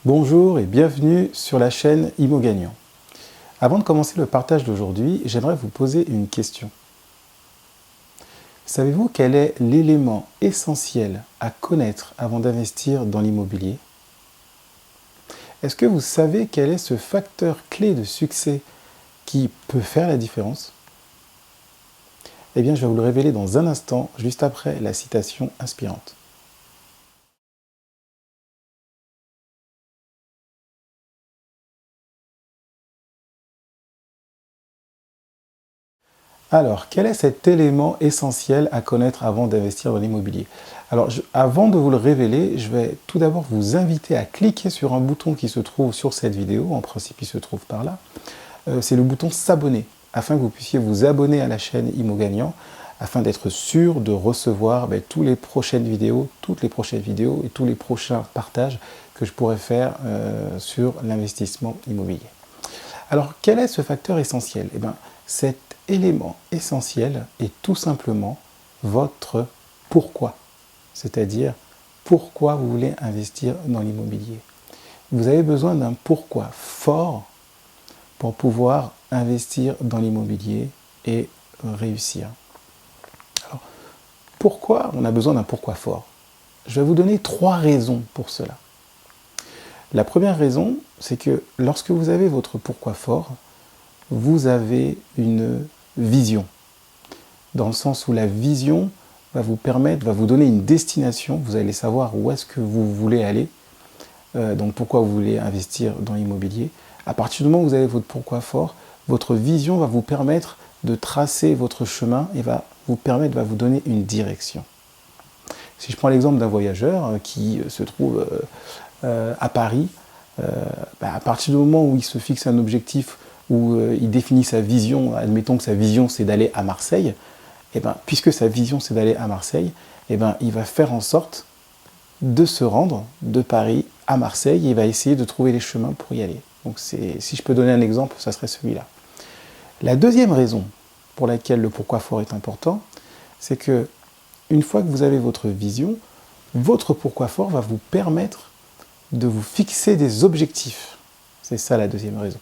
Bonjour et bienvenue sur la chaîne Imo Gagnant. Avant de commencer le partage d'aujourd'hui, j'aimerais vous poser une question. Savez-vous quel est l'élément essentiel à connaître avant d'investir dans l'immobilier? Est-ce que vous savez quel est ce facteur clé de succès qui peut faire la différence? Eh bien, je vais vous le révéler dans un instant, juste après la citation inspirante. Alors, quel est cet élément essentiel à connaître avant d'investir dans l'immobilier? Alors, avant de vous le révéler, je vais tout d'abord vous inviter à cliquer sur un bouton qui se trouve sur cette vidéo, en principe il se trouve par là. C'est le bouton s'abonner, afin que vous puissiez vous abonner à la chaîne Imo Gagnant, afin d'être sûr de recevoir toutes les prochaines vidéos et tous les prochains partages que je pourrai faire sur l'investissement immobilier. Alors, quel est ce facteur essentiel? Eh bien, cet élément essentiel est tout simplement votre pourquoi. C'est-à-dire, pourquoi vous voulez investir dans l'immobilier. Vous avez besoin d'un pourquoi fort pour pouvoir investir dans l'immobilier et réussir. Alors, pourquoi on a besoin d'un pourquoi fort? Je vais vous donner 3 raisons pour cela. La première raison, c'est que lorsque vous avez votre pourquoi fort, vous avez une vision. Dans le sens où la vision va vous permettre, va vous donner une destination, vous allez savoir où est-ce que vous voulez aller, donc pourquoi vous voulez investir dans l'immobilier. À partir du moment où vous avez votre pourquoi fort, votre vision va vous permettre de tracer votre chemin et va vous donner une direction. Si je prends l'exemple d'un voyageur qui se trouve à Paris, à partir du moment où il se fixe un objectif, où il définit sa vision, admettons que sa vision c'est d'aller à Marseille, puisque sa vision c'est d'aller à Marseille, il va faire en sorte de se rendre de Paris à Marseille et il va essayer de trouver les chemins pour y aller. Donc si je peux donner un exemple, ça serait celui-là. La deuxième raison pour laquelle le pourquoi fort est important, c'est que une fois que vous avez votre vision, votre pourquoi fort va vous permettre de vous fixer des objectifs. C'est ça la deuxième raison.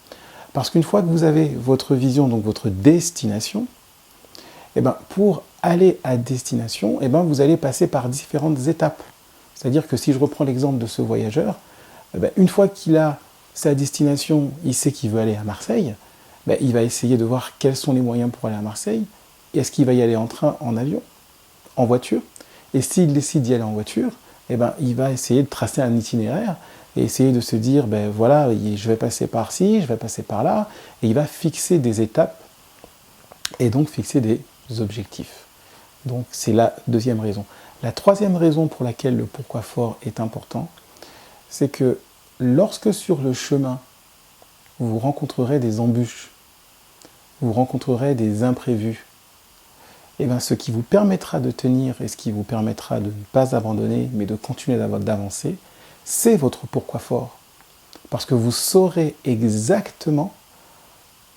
Parce qu'une fois que vous avez votre vision, donc votre destination, pour aller à destination, vous allez passer par différentes étapes. C'est-à-dire que si je reprends l'exemple de ce voyageur, une fois qu'il a sa destination, il sait qu'il veut aller à Marseille, il va essayer de voir quels sont les moyens pour aller à Marseille. Est-ce qu'il va y aller en train, en avion, en voiture? Et s'il décide d'y aller en voiture, il va essayer de tracer un itinéraire et essayer de se dire, voilà, je vais passer par ci, je vais passer par là, et il va fixer des étapes et donc fixer des objectifs. Donc c'est la deuxième raison. La troisième raison pour laquelle le pourquoi fort est important, c'est que lorsque sur le chemin, vous rencontrerez des embûches, vous rencontrerez des imprévus, ce qui vous permettra de tenir et ce qui vous permettra de ne pas abandonner, mais de continuer d'avancer, c'est votre pourquoi fort. Parce que vous saurez exactement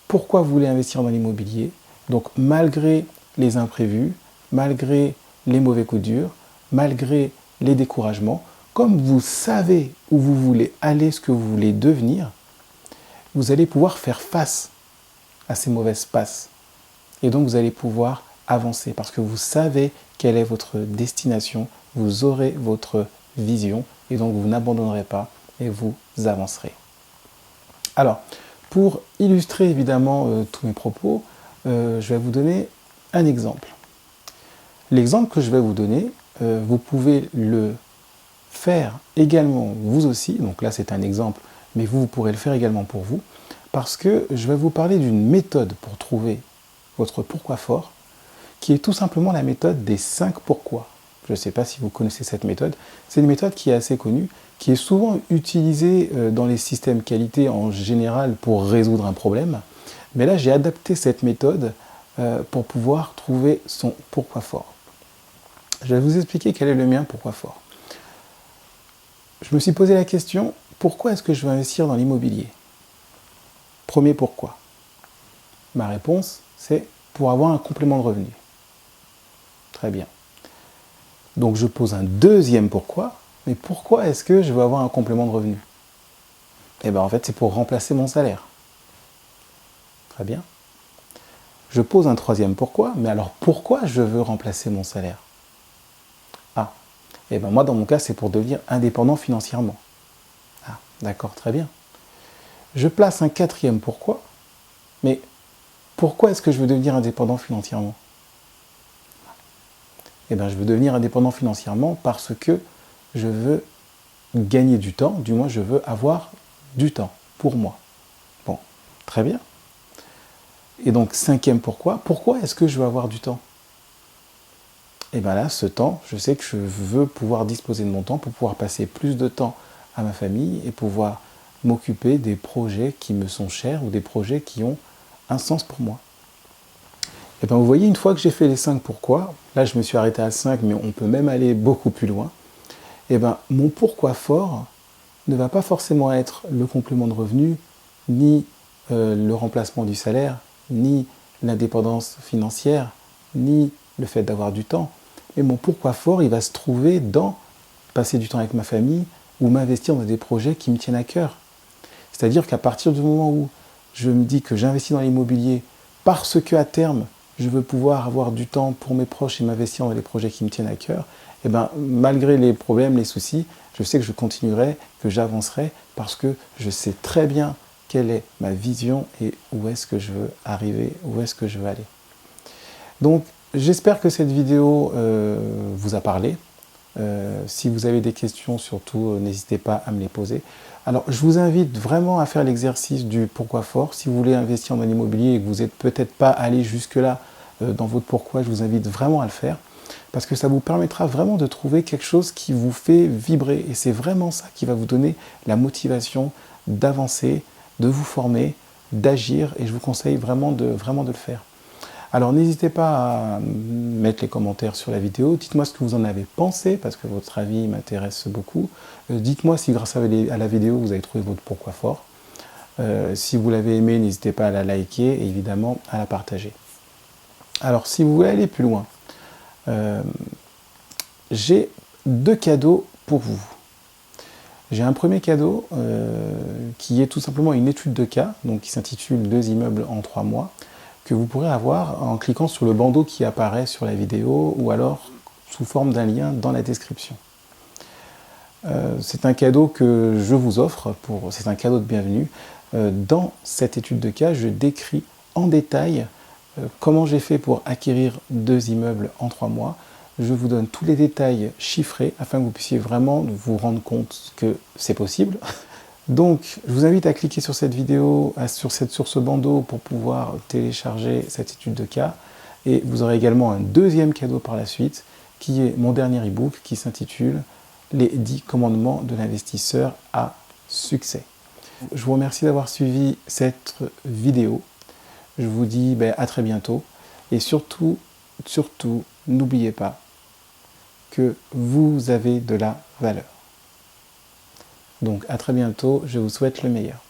pourquoi vous voulez investir dans l'immobilier. Donc malgré les imprévus, malgré les mauvais coups durs, malgré les découragements, comme vous savez où vous voulez aller, ce que vous voulez devenir, vous allez pouvoir faire face à ces mauvaises passes. Et donc vous allez pouvoir avancer parce que vous savez quelle est votre destination, vous aurez votre vision et donc vous n'abandonnerez pas et vous avancerez. Alors, pour illustrer évidemment tous mes propos, je vais vous donner un exemple. L'exemple que je vais vous donner, vous pouvez le faire également vous aussi, donc là c'est un exemple, mais vous pourrez le faire également pour vous, parce que je vais vous parler d'une méthode pour trouver votre pourquoi fort, qui est tout simplement la méthode des 5 pourquoi. Je ne sais pas si vous connaissez cette méthode. C'est une méthode qui est assez connue, qui est souvent utilisée dans les systèmes qualité en général pour résoudre un problème. Mais là, j'ai adapté cette méthode pour pouvoir trouver son pourquoi fort. Je vais vous expliquer quel est le mien pourquoi fort. Je me suis posé la question, pourquoi est-ce que je veux investir dans l'immobilier? Premier pourquoi. Ma réponse, c'est pour avoir un complément de revenu. Très bien. Donc je pose un deuxième pourquoi, mais pourquoi est-ce que je veux avoir un complément de revenu? Eh bien en fait c'est pour remplacer mon salaire. Très bien. Je pose un troisième pourquoi, mais alors pourquoi je veux remplacer mon salaire? Ah, et bien moi dans mon cas c'est pour devenir indépendant financièrement. Ah, d'accord, très bien. Je place un quatrième pourquoi, mais pourquoi est-ce que je veux devenir indépendant financièrement? Eh bien je veux devenir indépendant financièrement parce que je veux gagner du temps, du moins je veux avoir du temps pour moi. Bon, très bien. Et donc cinquième pourquoi est-ce que je veux avoir du temps? Et bien là, ce temps, je sais que je veux pouvoir disposer de mon temps pour pouvoir passer plus de temps à ma famille et pouvoir m'occuper des projets qui me sont chers ou des projets qui ont un sens pour moi. Et bien vous voyez, une fois que j'ai fait les 5 pourquoi, là je me suis arrêté à 5, mais on peut même aller beaucoup plus loin, et bien mon pourquoi fort ne va pas forcément être le complément de revenu, ni le remplacement du salaire, ni l'indépendance financière, ni le fait d'avoir du temps. Mais mon pourquoi fort, il va se trouver dans passer du temps avec ma famille ou m'investir dans des projets qui me tiennent à cœur. C'est-à-dire qu'à partir du moment où je me dis que j'investis dans l'immobilier parce qu'à terme, je veux pouvoir avoir du temps pour mes proches et m'investir dans les projets qui me tiennent à cœur, et ben, malgré les problèmes, les soucis, je sais que je continuerai, que j'avancerai parce que je sais très bien quelle est ma vision et où est-ce que je veux arriver, où est-ce que je veux aller. Donc, j'espère que cette vidéo vous a parlé. Si vous avez des questions, surtout, n'hésitez pas à me les poser. Alors, je vous invite vraiment à faire l'exercice du pourquoi fort. Si vous voulez investir dans l'immobilier et que vous n'êtes peut-être pas allé jusque-là dans votre pourquoi, je vous invite vraiment à le faire parce que ça vous permettra vraiment de trouver quelque chose qui vous fait vibrer. Et c'est vraiment ça qui va vous donner la motivation d'avancer, de vous former, d'agir. Et je vous conseille vraiment de le faire. Alors n'hésitez pas à mettre les commentaires sur la vidéo, dites-moi ce que vous en avez pensé, parce que votre avis m'intéresse beaucoup. Dites-moi si grâce à la vidéo vous avez trouvé votre pourquoi fort. Si vous l'avez aimé, n'hésitez pas à la liker et évidemment à la partager. Alors si vous voulez aller plus loin, j'ai 2 cadeaux pour vous. J'ai un premier cadeau qui est tout simplement une étude de cas, donc qui s'intitule 2 immeubles en 3 mois, que vous pourrez avoir en cliquant sur le bandeau qui apparaît sur la vidéo ou alors sous forme d'un lien dans la description. C'est un cadeau que je vous offre, c'est un cadeau de bienvenue. Dans cette étude de cas, je décris en détail comment j'ai fait pour acquérir 2 immeubles en 3 mois. Je vous donne tous les détails chiffrés afin que vous puissiez vraiment vous rendre compte que c'est possible. Donc, je vous invite à cliquer sur cette vidéo, sur ce bandeau pour pouvoir télécharger cette étude de cas. Et vous aurez également un deuxième cadeau par la suite, qui est mon dernier e-book qui s'intitule « Les 10 commandements de l'investisseur à succès ». Je vous remercie d'avoir suivi cette vidéo. Je vous dis à très bientôt. Et surtout, n'oubliez pas que vous avez de la valeur. Donc à très bientôt, je vous souhaite le meilleur.